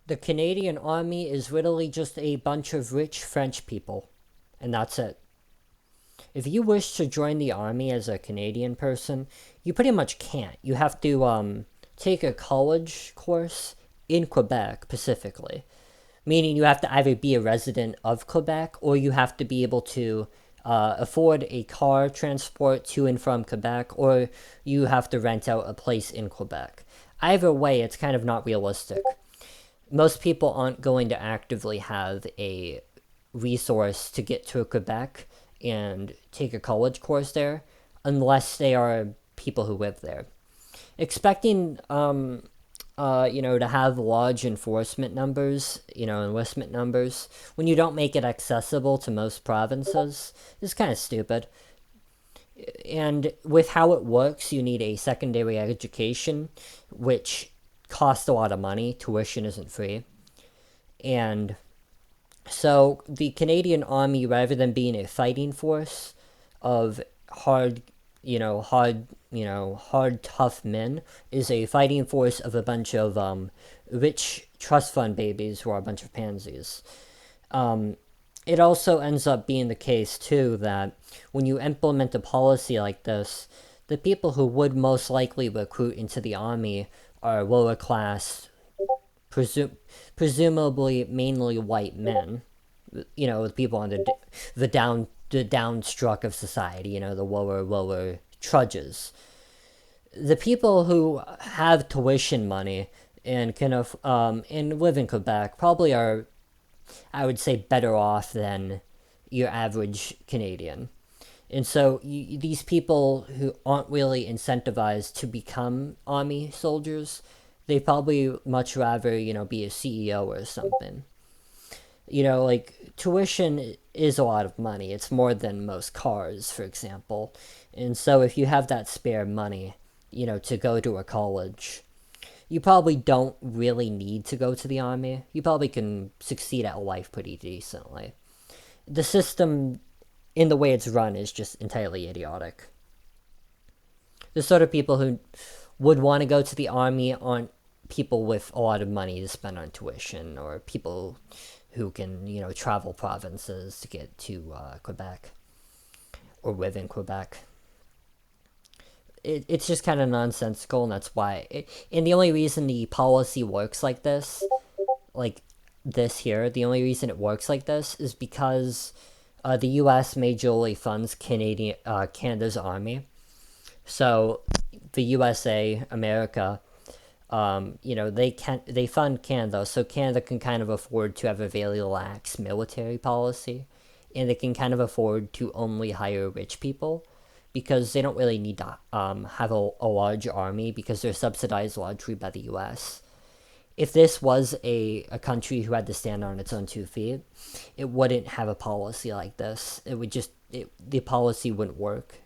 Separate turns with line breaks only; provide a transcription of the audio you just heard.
The Canadian Army is literally just a bunch of rich French people, and that's it. If you wish to join the army as a Canadian person, you pretty much can't. You have to take a college course in Quebec specifically, meaning you have to either be a resident of Quebec or you have to be able to afford a car transport to and from Quebec, or you have to rent out a place in Quebec. Either way, it's kind of not realistic. Most people aren't going to actively have a resource to get to Quebec and take a college course there unless they are people who live there. Expecting to have large enforcement numbers, enlistment numbers, when you don't make it accessible to most provinces is kind of stupid. And with how it works, you need a secondary education, which costs a lot of money. Tuition isn't free. And so the Canadian Army, rather than being a fighting force of hard, hard, tough men, is a fighting force of a bunch of rich trust fund babies who are a bunch of pansies. It also ends up being the case, too, that when you implement a policy like this, the people who would most likely recruit into the army are lower class, presumably mainly white men. The people on the downstruck of society. The lower trudges. The people who have tuition money and and live in Quebec probably are, I would say, better off than your average Canadian. And so these people who aren't really incentivized to become army soldiers, they probably much rather, be a CEO or something. Like tuition is a lot of money. It's more than most cars, for example. And so if you have that spare money, to go to a college, you probably don't really need to go to the army. You probably can succeed at life pretty decently. The system, in the way it's run, is just entirely idiotic. The sort of people who would want to go to the army aren't people with a lot of money to spend on tuition, or people who can, travel provinces to get to Quebec or live in Quebec. It's just kind of nonsensical, and that's why. And the only reason the policy works like this here, the only reason it works like this is because the U.S. majorly funds Canada's army. So the USA, America, they fund Canada, so Canada can kind of afford to have a very lax military policy, and they can kind of afford to only hire rich people because they don't really need to have a large army because they're subsidized largely by the U.S. If this was a country who had to stand on its own 2 feet, it wouldn't have a policy like this. It would just the policy wouldn't work.